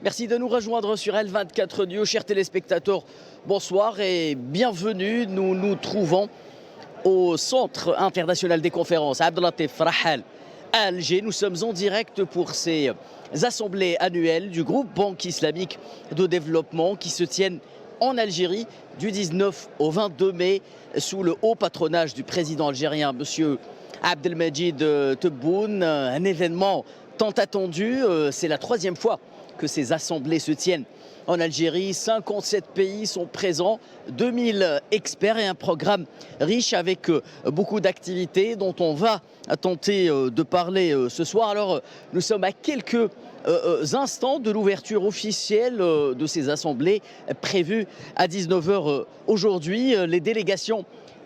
Merci de nous rejoindre sur L24 News. Chers téléspectateurs, bonsoir et bienvenue. Nous nous trouvons au Centre international des conférences Abdellatif Rahal à Alger. Nous sommes en direct pour ces assemblées annuelles du groupe Banque islamique de développement qui se tiennent en Algérie du 19 au 22 mai sous le haut patronage du président algérien, M. Abdelmajid Tebboune. Un événement tant attendu, c'est la troisième fois que ces assemblées se tiennent en Algérie. 57 pays sont présents, 2000 experts et un programme riche avec beaucoup d'activités dont on va tenter de parler ce soir. Alors, nous sommes à quelques instants de l'ouverture officielle de ces assemblées prévues à 19 h aujourd'hui. Les délégations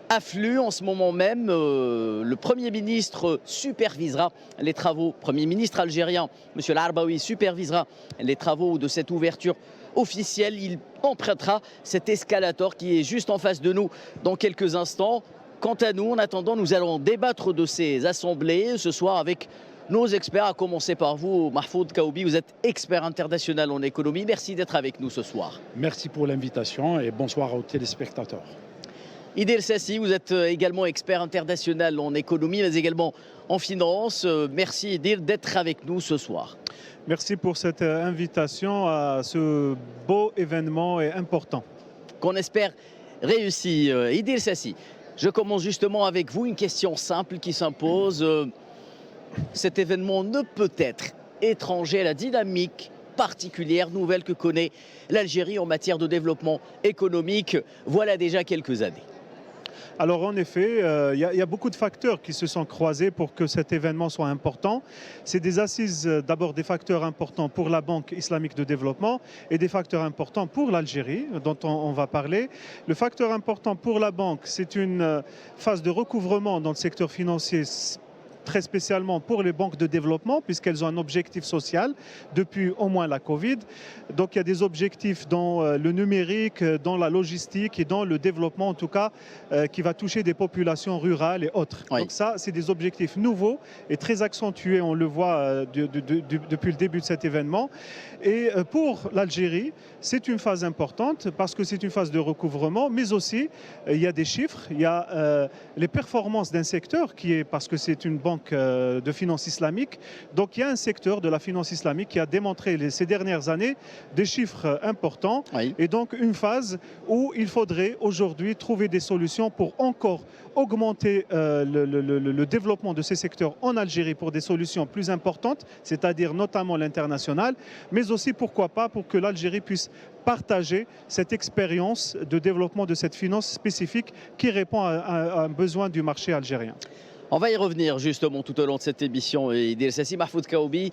affluent en ce moment même. Le Premier ministre supervisera les travaux, Premier ministre algérien, M. Larbaoui, supervisera les travaux de cette ouverture officielle. Il empruntera cet escalator qui est juste en face de nous dans quelques instants. Quant à nous, en attendant, nous allons débattre de ces assemblées ce soir avec nos experts, à commencer par vous, Mahfoud Kaoubi. Vous êtes expert international en économie. Merci d'être avec nous ce soir. Merci pour l'invitation et bonsoir aux téléspectateurs. Idil Sassi, vous êtes également expert international en économie, mais également en finance. Merci Idil d'être avec nous ce soir. Merci pour cette invitation à ce beau événement et important. Qu'on espère réussir. Idil Sassi, je commence justement avec vous. Une question simple qui s'impose. Cet événement ne peut être étranger à la dynamique particulière, nouvelle que connaît l'Algérie en matière de développement économique. Voilà déjà quelques années. Alors en effet, il y a beaucoup de facteurs qui se sont croisés pour que cet événement soit important. C'est des assises, d'abord des facteurs importants pour la Banque islamique de développement et des facteurs importants pour l'Algérie, dont on va parler. Le facteur important pour la Banque, c'est une phase de recouvrement dans le secteur financier, très spécialement pour les banques de développement, puisqu'elles ont un objectif social depuis au moins la Covid. Donc il y a des objectifs dans le numérique, dans la logistique et dans le développement, en tout cas, qui va toucher des populations rurales et autres. Oui. Donc ça, c'est des objectifs nouveaux et très accentués, on le voit depuis le début de cet événement. Et pour l'Algérie, c'est une phase importante parce que c'est une phase de recouvrement, mais aussi, il y a des chiffres, il y a les performances d'un secteur qui est, parce que c'est une banque de finance islamique. Donc il y a un secteur de la finance islamique qui a démontré ces dernières années des chiffres importants. Oui. Et donc une phase où il faudrait aujourd'hui trouver des solutions pour encore augmenter le développement de ces secteurs en Algérie pour des solutions plus importantes, c'est-à-dire notamment l'international, mais aussi pourquoi pas pour que l'Algérie puisse partager cette expérience de développement de cette finance spécifique qui répond à un besoin du marché algérien. On va y revenir justement tout au long de cette émission. Idil Sassi, Mahfoud Kaoubi,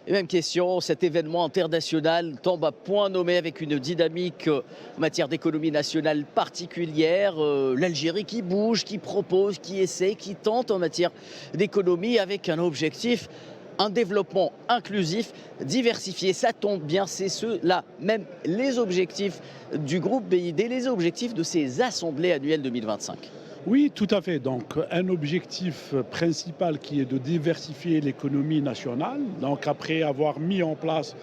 même question, cet événement international tombe à point nommé avec une dynamique en matière d'économie nationale particulière. L'Algérie qui bouge, qui propose, qui essaie, qui tente en matière d'économie avec un objectif, un développement inclusif, diversifié. Ça tombe bien, c'est ceux-là, même les objectifs du groupe BID, les objectifs de ces assemblées annuelles 2025. Oui, tout à fait. Donc, un objectif principal qui est de diversifier l'économie nationale. Donc, après avoir mis en place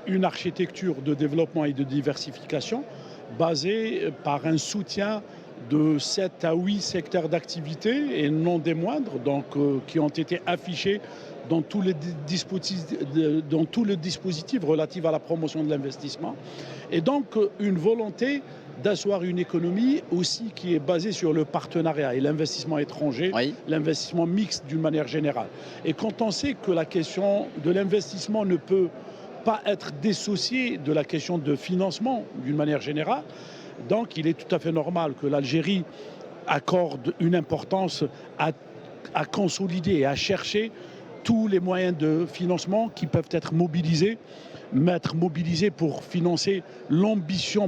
une architecture de développement et de diversification basée par un soutien de 7 à 8 secteurs d'activité et non des moindres, donc qui ont été affichés dans tous les dispositifs relatifs à la promotion de l'investissement. Et donc, une volonté d'asseoir une économie aussi qui est basée sur le partenariat et l'investissement étranger, oui. L'investissement mixte d'une manière générale. Et quand on sait que la question de l'investissement ne peut pas être dissociée de la question de financement d'une manière générale, donc il est tout à fait normal que l'Algérie accorde une importance à consolider et à chercher tous les moyens de financement qui peuvent être mobilisés pour financer l'ambitieux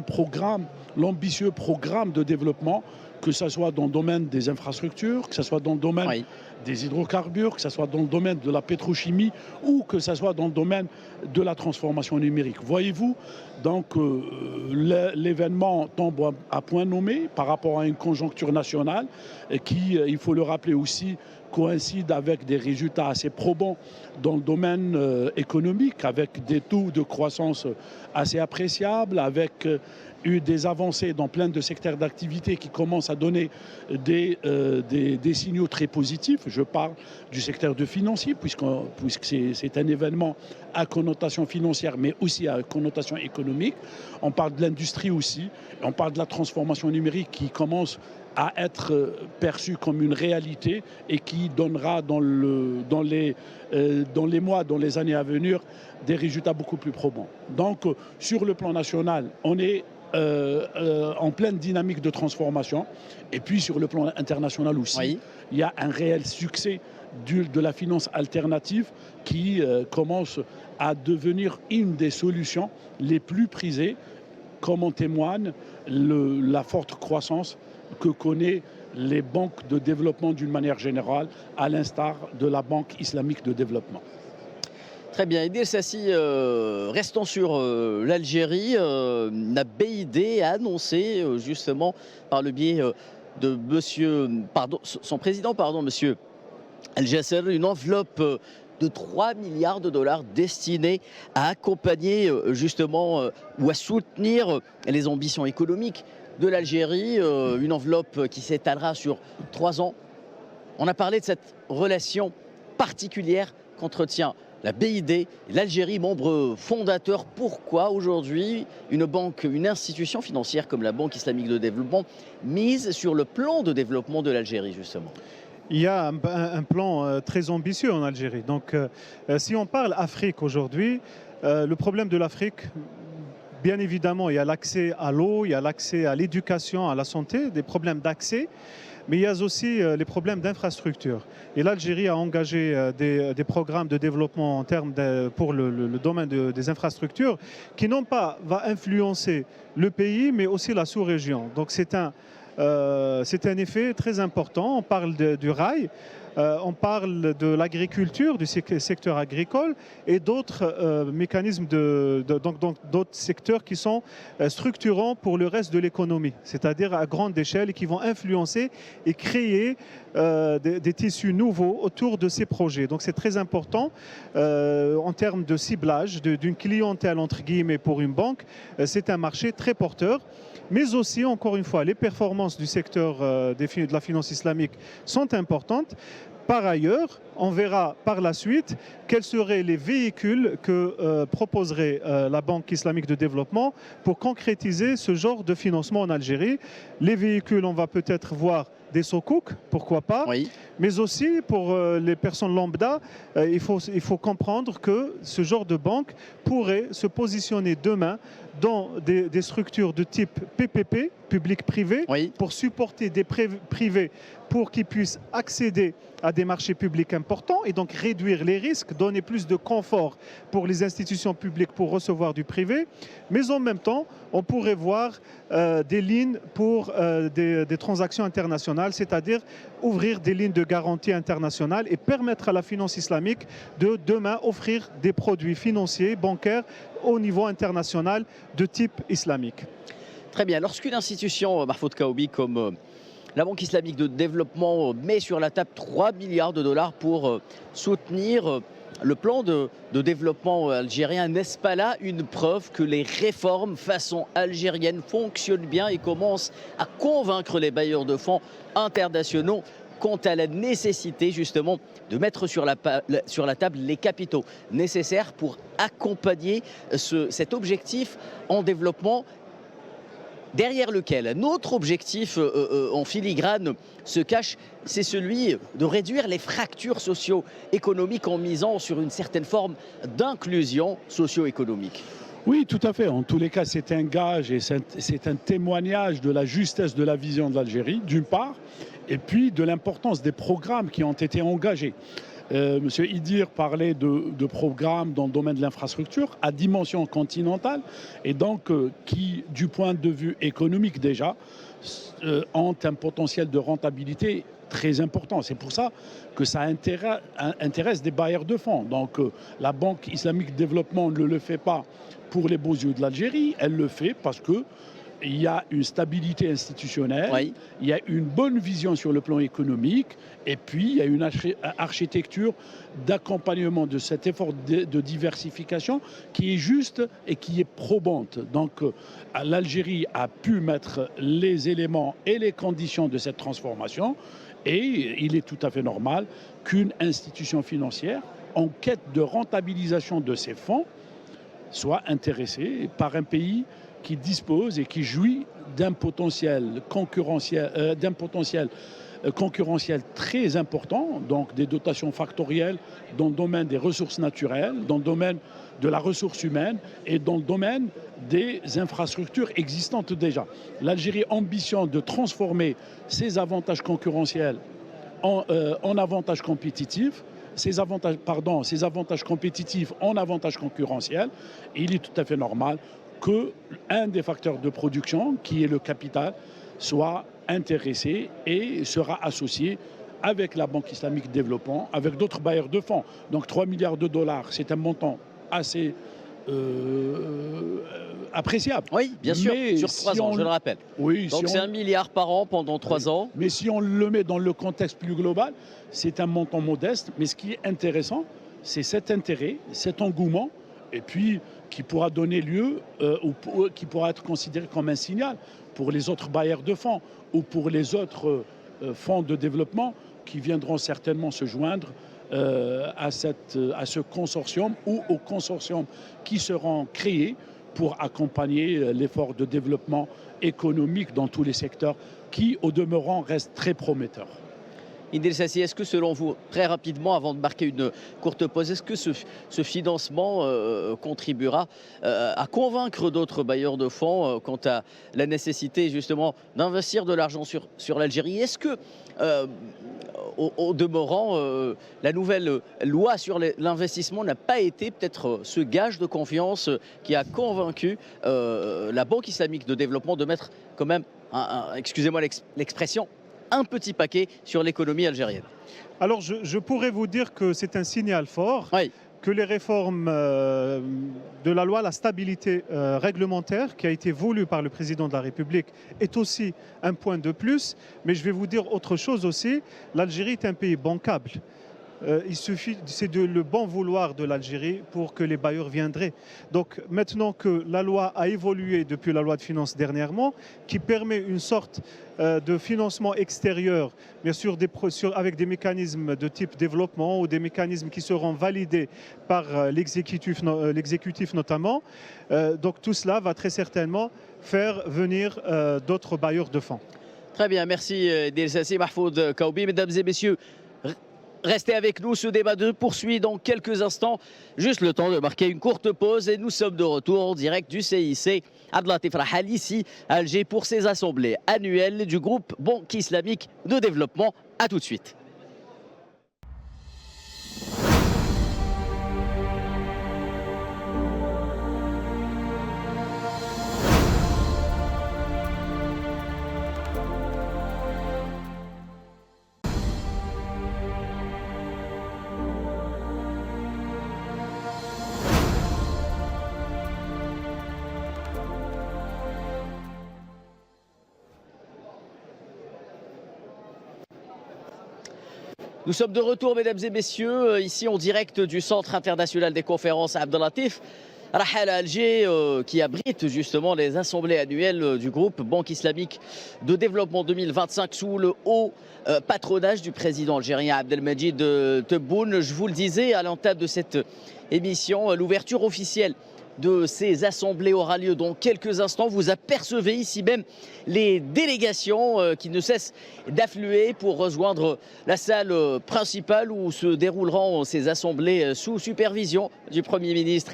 programme de développement, que ce soit dans le domaine des infrastructures, que ce soit dans le domaine des hydrocarbures, que ce soit dans le domaine de la pétrochimie ou que ce soit dans le domaine de la transformation numérique. Voyez-vous, donc l'événement tombe à point nommé par rapport à une conjoncture nationale qui, il faut le rappeler aussi, coïncide avec des résultats assez probants dans le domaine économique, avec des taux de croissance assez appréciables, avec eu des avancées dans plein de secteurs d'activité qui commencent à donner des signaux très positifs. Je parle du secteur de financier, puisque c'est un événement à connotation financière, mais aussi à connotation économique. On parle de l'industrie aussi, on parle de la transformation numérique qui commence à être perçue comme une réalité et qui donnera dans les mois, dans les années à venir, des résultats beaucoup plus probants. Donc, sur le plan national, on est en pleine dynamique de transformation. Et puis sur le plan international aussi, oui, il y a un réel succès de la finance alternative qui commence à devenir une des solutions les plus prisées, comme en témoigne la forte croissance que connaît les banques de développement d'une manière générale, à l'instar de la Banque islamique de développement. Très bien. Idriss Sassi, restons sur l'Algérie. La BID a annoncé, justement, par le biais de son président, monsieur Al-Jasser, une enveloppe de 3 milliards de dollars destinée à accompagner, justement, ou à soutenir les ambitions économiques de l'Algérie. Une enveloppe qui s'étalera sur 3 ans. On a parlé de cette relation particulière qu'entretient la BID et l'Algérie, membre fondateur. Pourquoi aujourd'hui une institution financière comme la Banque islamique de développement mise sur le plan de développement de l'Algérie, justement? Il y a un plan très ambitieux en Algérie. Donc, si on parle Afrique aujourd'hui, le problème de l'Afrique, bien évidemment, il y a l'accès à l'eau, il y a l'accès à l'éducation, à la santé, des problèmes d'accès. Mais il y a aussi les problèmes d'infrastructure. Et l'Algérie a engagé des programmes de développement en termes pour le domaine des infrastructures qui non pas va influencer le pays, mais aussi la sous-région. Donc c'est un effet très important. On parle du rail. On parle de l'agriculture, du secteur agricole et d'autres mécanismes, d'autres secteurs qui sont structurants pour le reste de l'économie, c'est-à-dire à grande échelle et qui vont influencer et créer des tissus nouveaux autour de ces projets. Donc c'est très important en termes de ciblage d'une clientèle entre guillemets pour une banque. C'est un marché très porteur. Mais aussi, encore une fois, les performances du secteur de la finance islamique sont importantes. Par ailleurs, on verra par la suite quels seraient les véhicules que proposerait la Banque islamique de développement pour concrétiser ce genre de financement en Algérie. Les véhicules, on va peut-être voir des soukouk, pourquoi pas, oui. Mais aussi pour les personnes lambda, il faut comprendre que ce genre de banque pourrait se positionner demain dans des structures de type PPP, public-privé, oui, pour supporter des privés pour qu'ils puissent accéder à des marchés publics importants et donc réduire les risques, donner plus de confort pour les institutions publiques pour recevoir du privé. Mais en même temps, on pourrait voir des lignes pour des transactions internationales, c'est-à-dire ouvrir des lignes de garantie internationale et permettre à la finance islamique de demain offrir des produits financiers, bancaires au niveau international de type islamique. Très bien. Lorsqu'une institution, Mahfoud Kaoubi, comme la Banque islamique de développement met sur la table 3 milliards de dollars pour soutenir le plan de développement algérien, n'est-ce pas là une preuve que les réformes façon algérienne fonctionnent bien et commencent à convaincre les bailleurs de fonds internationaux quant à la nécessité justement de mettre sur la table les capitaux nécessaires pour accompagner cet objectif en développement, derrière lequel notre objectif en filigrane se cache, c'est celui de réduire les fractures socio-économiques en misant sur une certaine forme d'inclusion socio-économique. Oui, tout à fait. En tous les cas, c'est un gage et c'est un témoignage de la justesse de la vision de l'Algérie, d'une part, et puis de l'importance des programmes qui ont été engagés. Monsieur Idir parlait de programmes dans le domaine de l'infrastructure à dimension continentale et donc qui, du point de vue économique déjà, ont un potentiel de rentabilité très important. C'est pour ça que ça intéresse des bailleurs de fonds. Donc la Banque islamique de développement ne le fait pas pour les beaux yeux de l'Algérie, elle le fait parce que il y a une stabilité institutionnelle, oui. Il y a une bonne vision sur le plan économique et puis il y a une architecture d'accompagnement de cet effort de diversification qui est juste et qui est probante. Donc l'Algérie a pu mettre les éléments et les conditions de cette transformation et il est tout à fait normal qu'une institution financière en quête de rentabilisation de ses fonds soit intéressée par un pays qui dispose et qui jouit d'un potentiel concurrentiel, très important, donc des dotations factorielles dans le domaine des ressources naturelles, dans le domaine de la ressource humaine et dans le domaine des infrastructures existantes déjà. L'Algérie ambitionne de transformer ses avantages concurrentiels en avantages compétitifs. Ces avantages compétitifs en avantages concurrentiels. Et il est tout à fait normal qu'un des facteurs de production, qui est le capital, soit intéressé et sera associé avec la Banque islamique de développement, avec d'autres bailleurs de fonds. Donc 3 milliards de dollars, c'est un montant assez appréciable. Oui, bien sûr, sur 3 ans, je le rappelle. Oui, donc c'est 1 milliard par an pendant 3 ans. Mais si on le met dans le contexte plus global, c'est un montant modeste. Mais ce qui est intéressant, c'est cet intérêt, cet engouement, et puis qui pourra donner lieu, ou qui pourra être considéré comme un signal pour les autres bailleurs de fonds ou pour les autres fonds de développement qui viendront certainement se joindre à ce consortium ou aux consortiums qui seront créés pour accompagner l'effort de développement économique dans tous les secteurs qui, au demeurant, restent très prometteurs. Idriss Assi, est-ce que selon vous, très rapidement, avant de marquer une courte pause, est-ce que ce financement contribuera à convaincre d'autres bailleurs de fonds quant à la nécessité justement d'investir de l'argent sur l'Algérie? Est-ce que, au demeurant, la nouvelle loi sur l'investissement n'a pas été peut-être ce gage de confiance qui a convaincu la Banque islamique de développement de mettre quand même, excusez-moi l'expression, un petit paquet sur l'économie algérienne? Alors je pourrais vous dire que c'est un signal fort, oui. Que les réformes de la loi, la stabilité réglementaire qui a été voulue par le président de la République est aussi un point de plus. Mais je vais vous dire autre chose aussi, l'Algérie est un pays bancable. Il suffit, c'est le bon vouloir de l'Algérie pour que les bailleurs viendraient. Donc maintenant que la loi a évolué depuis la loi de finances dernièrement, qui permet une sorte de financement extérieur, bien sûr avec des mécanismes de type développement ou des mécanismes qui seront validés par l'exécutif notamment, donc tout cela va très certainement faire venir d'autres bailleurs de fonds. Très bien, merci Idriss Assi, Mahfoud Kaoubi. Mesdames et messieurs, restez avec nous, ce débat se poursuit dans quelques instants. Juste le temps de marquer une courte pause et nous sommes de retour en direct du CIC Abdelatif Rahal, ici à Alger, pour ces assemblées annuelles du groupe Banque islamique de développement. A tout de suite. Nous sommes de retour, mesdames et messieurs, ici en direct du Centre international des conférences Abdelatif Rahal à Alger, qui abrite justement les assemblées annuelles du groupe Banque islamique de développement 2025 sous le haut patronage du président algérien Abdelmajid Tebboune. Je vous le disais à l'entame de cette émission, l'ouverture officielle de ces assemblées aura lieu dans quelques instants. Vous apercevez ici même les délégations qui ne cessent d'affluer pour rejoindre la salle principale où se dérouleront ces assemblées sous supervision du Premier ministre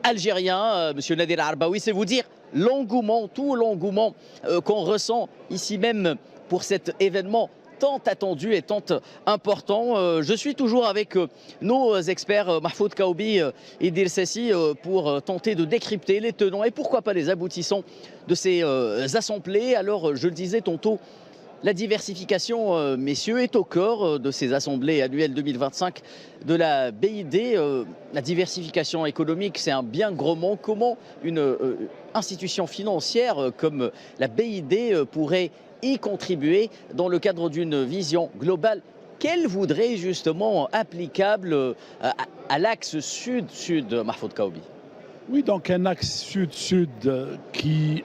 algérien, M. Nadir Arbaoui. C'est vous dire l'engouement, tout l'engouement qu'on ressent ici même pour cet événement tant attendu et tant important. Je suis toujours avec nos experts Mahfoud Kaoubi et Idil Sessi pour tenter de décrypter les tenants et pourquoi pas les aboutissants de ces assemblées. Alors, je le disais tantôt, la diversification, messieurs, est au cœur de ces assemblées annuelles 2025 de la BID. La diversification économique, c'est un bien gros mot. Comment une institution financière comme la BID pourrait y contribuer dans le cadre d'une vision globale qu'elle voudrait justement applicable à l'axe sud-sud, Mahfoud Kaoubi? Oui, donc un axe sud-sud qui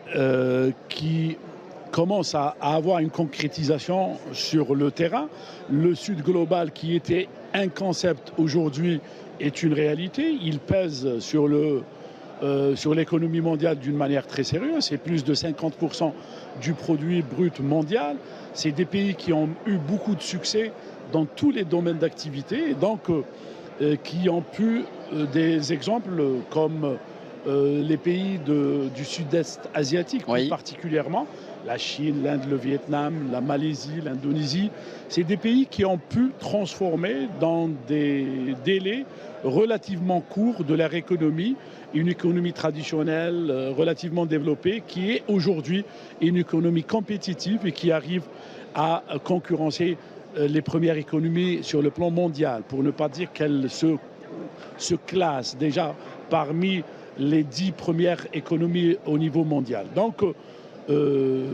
commence à avoir une concrétisation sur le terrain. Le Sud global, qui était un concept aujourd'hui, est une réalité. Il pèse sur l'économie mondiale d'une manière très sérieuse. C'est plus de 50% du produit brut mondial. C'est des pays qui ont eu beaucoup de succès dans tous les domaines d'activité et donc qui ont pu des exemples comme les pays du sud-est asiatique, plus particulièrement la Chine, l'Inde, le Vietnam, la Malaisie, l'Indonésie. C'est des pays qui ont pu transformer dans des délais relativement courts de leur économie, une économie traditionnelle relativement développée qui est aujourd'hui une économie compétitive et qui arrive à concurrencer les premières économies sur le plan mondial, pour ne pas dire qu'elle se classe déjà parmi les 10 premières économies au niveau mondial. Donc, et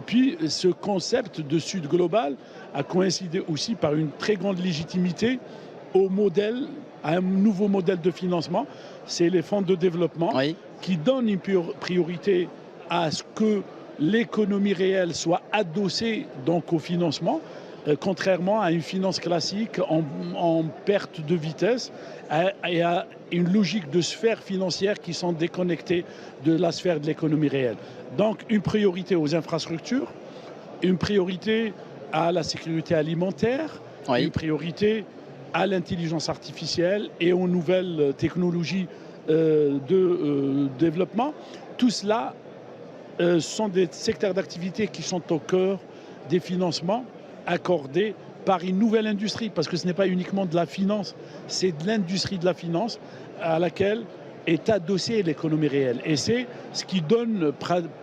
puis, ce concept de Sud global a coïncidé aussi par une très grande légitimité à un nouveau modèle de financement. C'est les fonds de développement qui donnent une priorité à ce que l'économie réelle soit adossée donc au financement, contrairement à une finance classique en perte de vitesse et à une logique de sphères financières qui sont déconnectées de la sphère de l'économie réelle. Donc une priorité aux infrastructures, une priorité à la sécurité alimentaire, une priorité à l'intelligence artificielle et aux nouvelles technologies de développement. Tout cela sont des secteurs d'activité qui sont au cœur des financements accordés par une nouvelle industrie, parce que ce n'est pas uniquement de la finance, c'est de l'industrie de la finance à laquelle est adossée l'économie réelle. Et c'est ce qui donne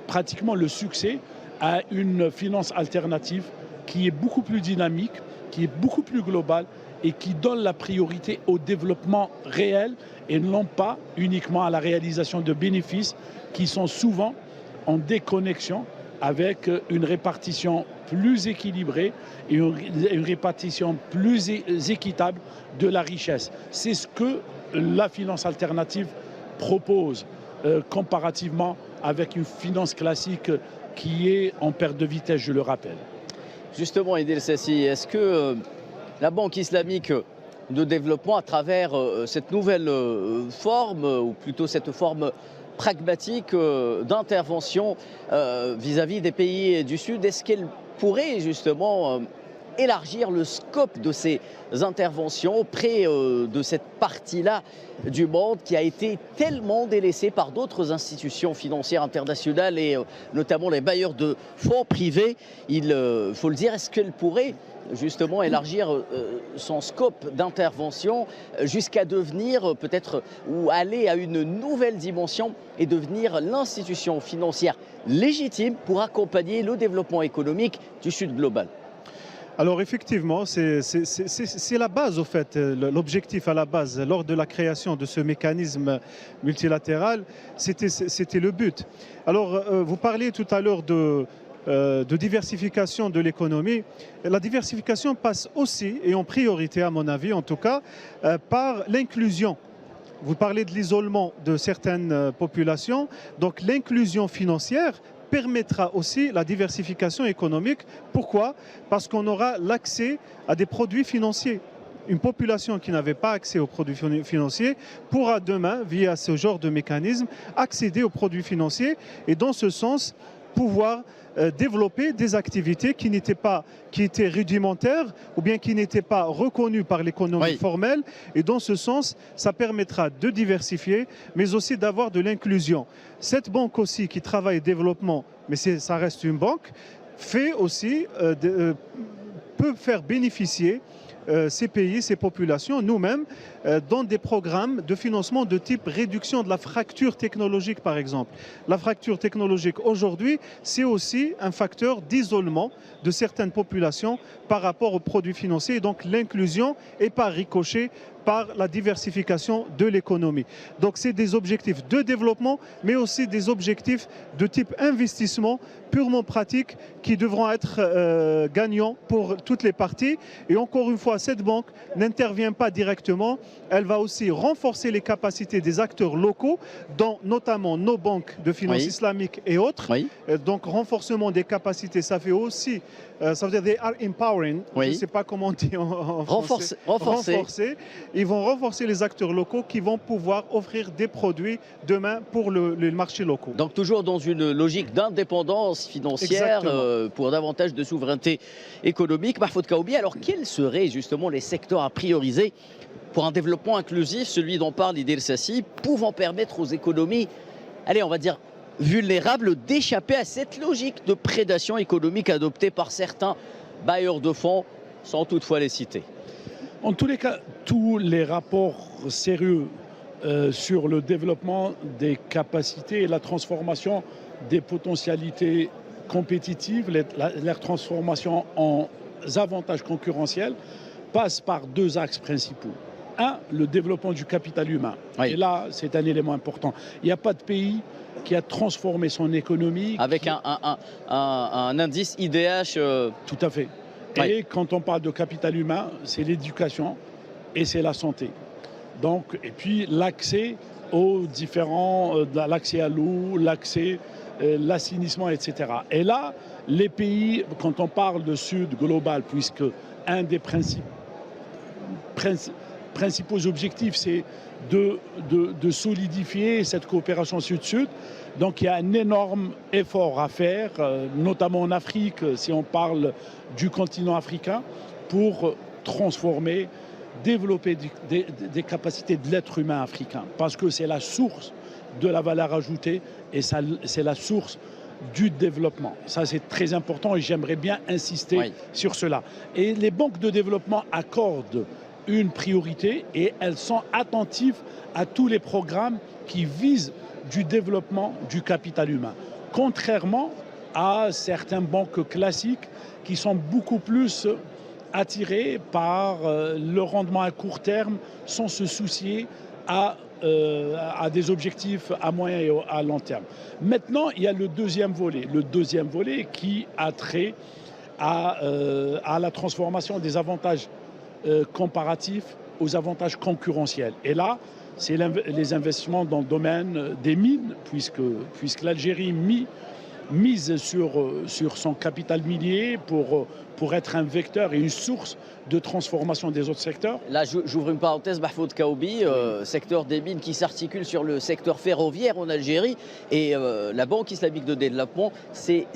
pratiquement le succès à une finance alternative qui est beaucoup plus dynamique, qui est beaucoup plus globale et qui donne la priorité au développement réel et non pas uniquement à la réalisation de bénéfices qui sont souvent en déconnexion avec une répartition plus équilibrée et une répartition plus équitable de la richesse. C'est ce que la finance alternative propose comparativement avec une finance classique qui est en perte de vitesse, je le rappelle. Justement, Idil Sessi, est-ce que la Banque islamique de développement, à travers cette nouvelle forme, ou plutôt cette forme pragmatique d'intervention vis-à-vis des pays du Sud, est-ce qu'elle pourrait justement élargir le scope de ces interventions auprès de cette partie-là du monde qui a été tellement délaissée par d'autres institutions financières internationales et notamment les bailleurs de fonds privés? Il faut le dire, est-ce qu'elle pourrait justement élargir son scope d'intervention jusqu'à devenir peut-être ou aller à une nouvelle dimension et devenir l'institution financière légitime pour accompagner le développement économique du Sud global? Alors effectivement, c'est la base au fait, l'objectif à la base lors de la création de ce mécanisme multilatéral, c'était le but. Alors vous parliez tout à l'heure de diversification de l'économie. La diversification passe aussi, et en priorité à mon avis en tout cas, par l'inclusion. Vous parlez de l'isolement de certaines populations, donc l'inclusion financière permettra aussi la diversification économique. Pourquoi? Parce qu'on aura l'accès à des produits financiers. Une population qui n'avait pas accès aux produits financiers pourra demain, via ce genre de mécanisme, accéder aux produits financiers et dans ce sens pouvoir développer des activités qui étaient rudimentaires ou bien qui n'étaient pas reconnues par l'économie formelle. Et dans ce sens, ça permettra de diversifier, mais aussi d'avoir de l'inclusion. Cette banque aussi qui travaille développement, mais ça reste une banque, fait aussi, peut faire bénéficier ces pays, ces populations, nous-mêmes, dans des programmes de financement de type réduction de la fracture technologique, par exemple. La fracture technologique, aujourd'hui, c'est aussi un facteur d'isolement de certaines populations par rapport aux produits financiers. Et donc, l'inclusion est par ricochet par la diversification de l'économie. Donc, c'est des objectifs de développement, mais aussi des objectifs de type investissement purement pratique qui devront être gagnants pour toutes les parties. Et encore une fois, cette banque n'intervient pas directement. Elle va aussi renforcer les capacités des acteurs locaux, dont notamment nos banques de finances islamiques et autres. Donc, renforcement des capacités, ça fait aussi, ça veut dire they are empowering. Je ne sais pas comment on dit en français. Renforcer. Ils vont renforcer les acteurs locaux qui vont pouvoir offrir des produits demain pour les marchés locaux. Donc, toujours dans une logique d'indépendance financière pour davantage de souveraineté économique. Mahfoud Kaoubi, alors quels seraient justement les secteurs à prioriser pour un développement inclusif, celui dont parle Idriss Sassi, pouvant permettre aux économies, allez, on va dire, vulnérables d'échapper à cette logique de prédation économique adoptée par certains bailleurs de fonds, sans toutefois les citer? En tous les cas, tous les rapports sérieux sur le développement des capacités et la transformation des potentialités compétitives, leur transformation en avantages concurrentiels, passent par deux axes principaux. Un, le développement du capital humain. Et là, c'est un élément important. Il n'y a pas de pays qui a transformé son économie. Avec un indice IDH. Tout à fait. Et quand on parle de capital humain, c'est l'éducation et c'est la santé. Donc, et puis l'accès aux différents, l'accès à l'eau, l'accès, l'assainissement, etc. Et là, les pays, quand on parle de Sud global, puisque un des principaux objectifs, c'est de solidifier cette coopération Sud-Sud. Donc il y a un énorme effort à faire, notamment en Afrique, si on parle du continent africain, pour transformer, développer des capacités de l'être humain africain. Parce que c'est la source de la valeur ajoutée et c'est la source du développement. Ça, c'est très important et j'aimerais bien insister sur cela. Et les banques de développement accordent une priorité et elles sont attentives à tous les programmes qui visent du développement du capital humain. Contrairement à certaines banques classiques qui sont beaucoup plus attirées par le rendement à court terme sans se soucier à des objectifs à moyen et à long terme. Maintenant, il y a le deuxième volet qui a trait à la transformation des avantages comparatifs aux avantages concurrentiels. Et là, c'est les investissements dans le domaine des mines, puisque l'Algérie mise sur son capital minier pour être un vecteur et une source de transformation des autres secteurs. Là, j'ouvre une parenthèse, Mahfoud Kaoubi, secteur des mines qui s'articule sur le secteur ferroviaire en Algérie. Et la Banque islamique de développement s'est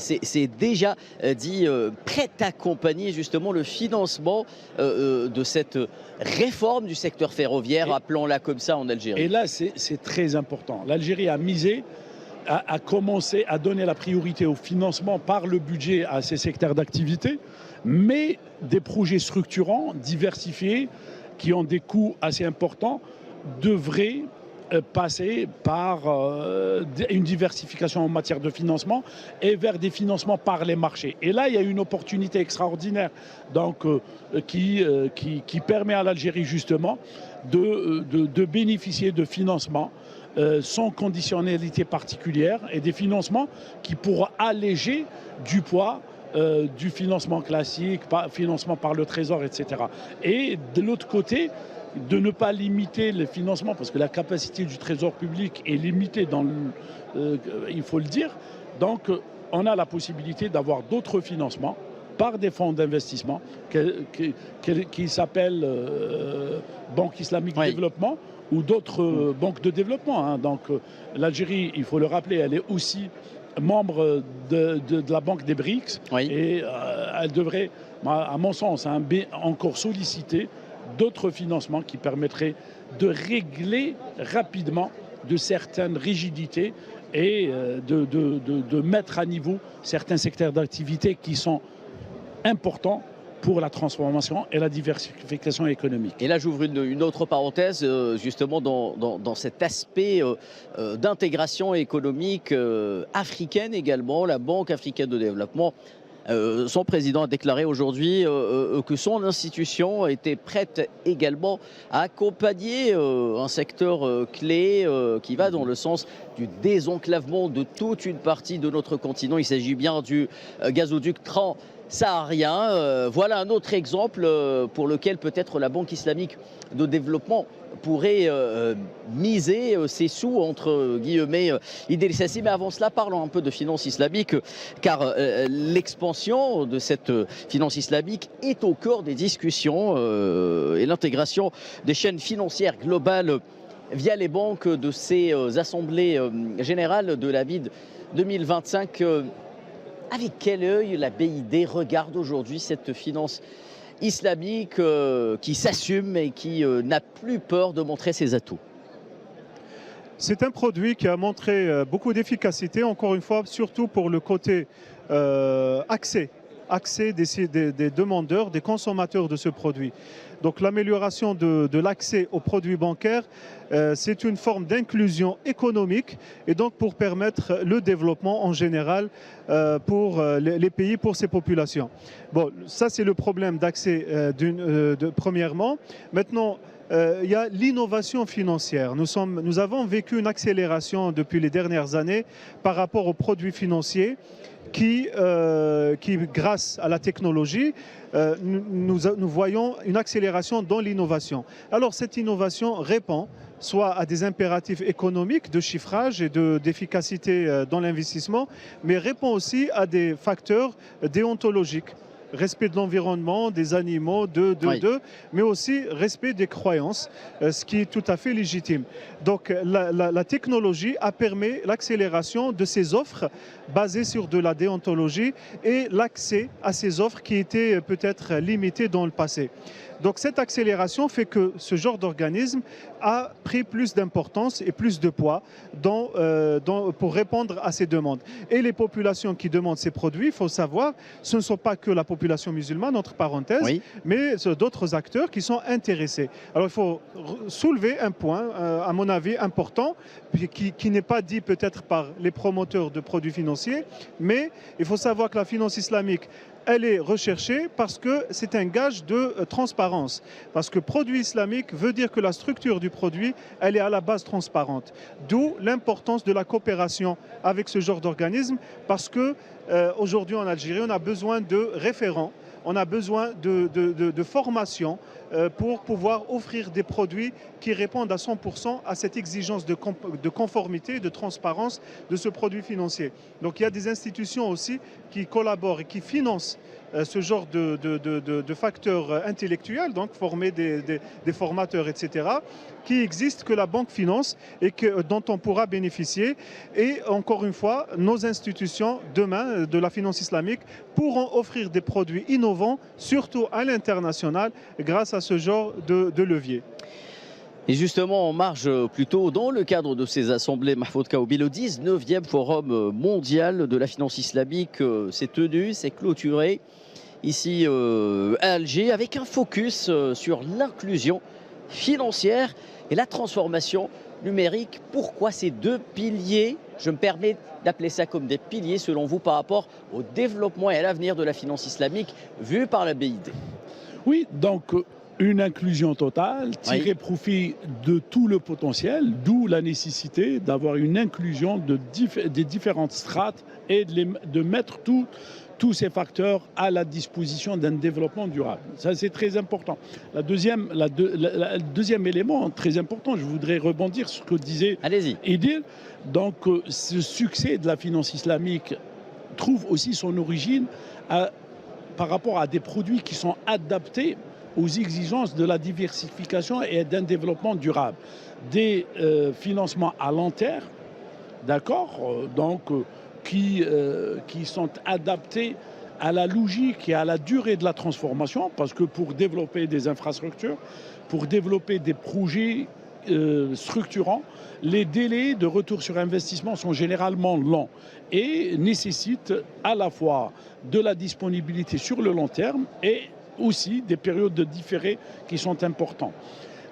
déjà dit prête à accompagner justement le financement de cette réforme du secteur ferroviaire, appelons-la comme ça, en Algérie. Et là, c'est très important. L'Algérie a misé, a commencé à donner la priorité au financement par le budget à ces secteurs d'activité, mais des projets structurants, diversifiés, qui ont des coûts assez importants, devraient passer par une diversification en matière de financement et vers des financements par les marchés. Et là, il y a une opportunité extraordinaire donc, qui permet à l'Algérie justement de bénéficier de financements sans conditionnalité particulière et des financements qui pourront alléger du poids du financement classique, financement par le Trésor, etc. Et de l'autre côté, de ne pas limiter le financement, parce que la capacité du Trésor public est limitée, il faut le dire. Donc, on a la possibilité d'avoir d'autres financements par des fonds d'investissement qui s'appellent Banque islamique de développement ou d'autres banques de développement. Hein. Donc, l'Algérie, il faut le rappeler, elle est aussi membre de la Banque des BRICS et elle devrait, à mon sens, encore solliciter d'autres financements qui permettraient de régler rapidement de certaines rigidités et de mettre à niveau certains secteurs d'activité qui sont importants pour la transformation et la diversification économique. Et là, j'ouvre une autre parenthèse, justement, dans cet aspect d'intégration économique africaine également. La Banque africaine de développement, son président a déclaré aujourd'hui que son institution était prête également à accompagner un secteur clé qui va dans le sens du désenclavement de toute une partie de notre continent. Il s'agit bien du gazoduc saharien. Voilà un autre exemple pour lequel peut-être la Banque islamique de développement pourrait miser ses sous, entre guillemets, Idriss Sassi. Mais avant cela, parlons un peu de finance islamique, car l'expansion de cette finance islamique est au cœur des discussions et l'intégration des chaînes financières globales via les banques de ces assemblées générales de la BID 2025. Avec quel œil la BID regarde aujourd'hui cette finance islamique qui s'assume et qui n'a plus peur de montrer ses atouts? C'est un produit qui a montré beaucoup d'efficacité, encore une fois, surtout pour le côté accès des demandeurs, des consommateurs de ce produit. Donc l'amélioration de l'accès aux produits bancaires, c'est une forme d'inclusion économique et donc pour permettre le développement en général pour les pays, pour ces populations. Bon, ça c'est le problème d'accès premièrement. Maintenant, il y a l'innovation financière. Nous avons vécu une accélération depuis les dernières années par rapport aux produits financiers qui grâce à la technologie, nous voyons une accélération dans l'innovation. Alors cette innovation répond soit à des impératifs économiques de chiffrage et d'efficacité dans l'investissement, mais répond aussi à des facteurs déontologiques. Respect de l'environnement, des animaux, mais aussi respect des croyances, ce qui est tout à fait légitime. Donc la technologie a permis l'accélération de ces offres basées sur de la déontologie et l'accès à ces offres qui étaient peut-être limitées dans le passé. Donc cette accélération fait que ce genre d'organisme a pris plus d'importance et plus de poids pour répondre à ces demandes. Et les populations qui demandent ces produits, il faut savoir, ce ne sont pas que la population musulmane, entre parenthèses, oui, mais d'autres acteurs qui sont intéressés. Alors il faut soulever un point, à mon avis, important, qui n'est pas dit peut-être par les promoteurs de produits financiers, mais il faut savoir que la finance islamique, elle est recherchée parce que c'est un gage de transparence. Parce que produit islamique veut dire que la structure du produit, elle est à la base transparente. D'où l'importance de la coopération avec ce genre d'organisme parce que aujourd'hui en Algérie, on a besoin de référents, on a besoin de formation pour pouvoir offrir des produits qui répondent à 100% à cette exigence de conformité, de transparence de ce produit financier. Donc il y a des institutions aussi qui collaborent et qui financent ce genre de facteurs intellectuels, donc former des formateurs, etc., qui existent, que la banque finance et dont on pourra bénéficier. Et encore une fois, nos institutions, demain, de la finance islamique, pourront offrir des produits innovants, surtout à l'international, grâce à ce genre de levier. Et justement, en marge plutôt dans le cadre de ces assemblées, Mahfoud Kaoubi, le 19e Forum mondial de la finance islamique s'est tenu, s'est clôturé ici à Alger avec un focus sur l'inclusion financière et la transformation numérique. Pourquoi ces deux piliers, je me permets d'appeler ça comme des piliers selon vous par rapport au développement et à l'avenir de la finance islamique vu par la BID? Oui, donc une inclusion totale, tirer profit de tout le potentiel, d'où la nécessité d'avoir une inclusion des différentes strates et de mettre tous ces facteurs à la disposition d'un développement durable. Ça, c'est très important. Le deuxième élément très important, je voudrais rebondir sur ce que disait Idil. Donc, ce succès de la finance islamique trouve aussi son origine par rapport à des produits qui sont adaptés aux exigences de la diversification et d'un développement durable. Des financements à long terme, d'accord, qui sont adaptés à la logique et à la durée de la transformation, parce que pour développer des infrastructures, pour développer des projets structurant, les délais de retour sur investissement sont généralement longs et nécessitent à la fois de la disponibilité sur le long terme et aussi des périodes de différé qui sont importantes.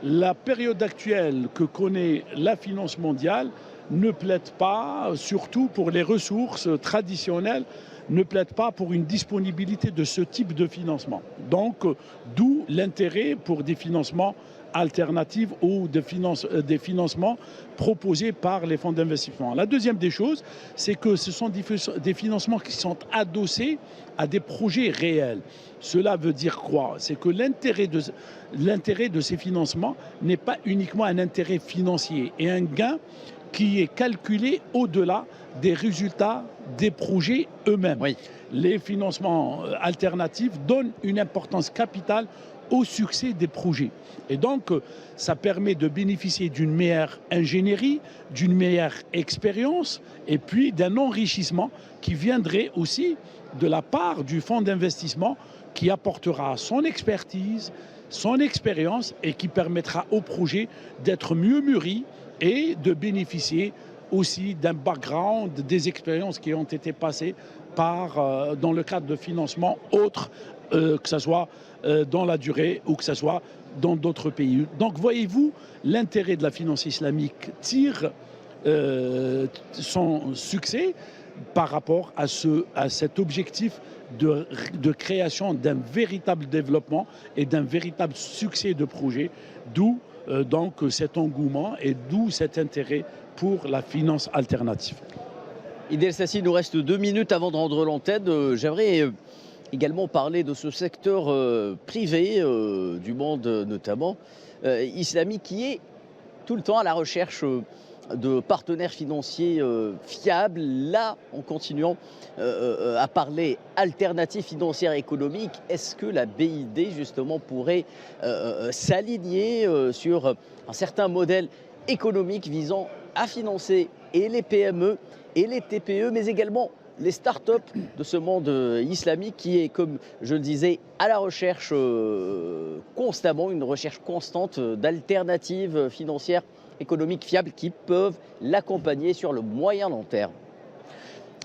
La période actuelle que connaît la finance mondiale ne plaide pas, surtout pour les ressources traditionnelles, ne plaide pas pour une disponibilité de ce type de financement. Donc, d'où l'intérêt pour des financements alternatifs ou des financements proposés par les fonds d'investissement. La deuxième des choses, c'est que ce sont des financements qui sont adossés à des projets réels. Cela veut dire quoi? C'est que l'intérêt de ces financements n'est pas uniquement un intérêt financier et un gain qui est calculé au-delà des résultats des projets eux-mêmes. Oui. Les financements alternatifs donnent une importance capitale au succès des projets. Et donc, ça permet de bénéficier d'une meilleure ingénierie, d'une meilleure expérience et puis d'un enrichissement qui viendrait aussi de la part du fonds d'investissement qui apportera son expertise, son expérience et qui permettra au projet d'être mieux mûri et de bénéficier aussi d'un background, des expériences qui ont été passées dans le cadre de financement autre, que ce soit dans la durée ou que ce soit dans d'autres pays. Donc voyez-vous, l'intérêt de la finance islamique tire son succès par rapport à cet objectif de création d'un véritable développement et d'un véritable succès de projet, d'où donc cet engouement et d'où cet intérêt pour la finance alternative. Idel El-Sassi, il nous reste 2 minutes avant de rendre l'antenne. J'aimerais également parler de ce secteur privé du monde notamment islamique qui est tout le temps à la recherche de partenaires financiers fiables, là en continuant à parler alternatives financières et économiques. Est-ce que la BID justement pourrait s'aligner sur un certain modèle économique visant à financer et les PME et les TPE, mais également les start-up de ce monde islamique qui est, comme je le disais, à la recherche constamment, une recherche constante d'alternatives financières économiques fiables qui peuvent l'accompagner sur le moyen long terme?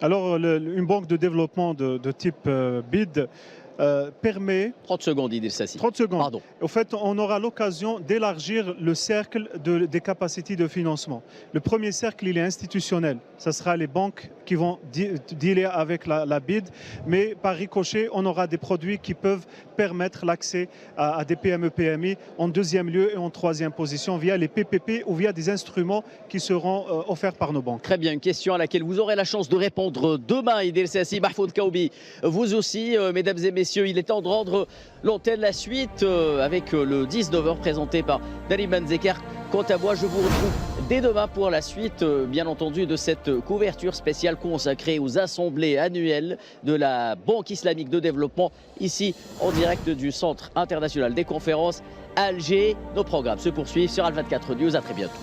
Alors, une banque de développement de type BID permet... 30 secondes, Idel El-Sassi. 30 secondes. Pardon. Au fait, on aura l'occasion d'élargir le cercle des capacités de financement. Le premier cercle, il est institutionnel. Ce sera les banques qui vont dealer avec la BID, mais par ricochet, on aura des produits qui peuvent permettre l'accès à des PME, PMI en deuxième lieu et en troisième position via les PPP ou via des instruments qui seront offerts par nos banques. Très bien, une question à laquelle vous aurez la chance de répondre demain, Idel El-Sassi, Mahfoud Kaoubi. Vous aussi, mesdames et messieurs, il est temps de rendre l'antenne, la suite avec le 19h présenté par Nariman Zekar. Quant à moi, je vous retrouve dès demain pour la suite, bien entendu, de cette couverture spéciale consacrée aux assemblées annuelles de la Banque islamique de développement, ici en direct du Centre international des conférences à Alger. Nos programmes se poursuivent sur Al 24 News. À très bientôt.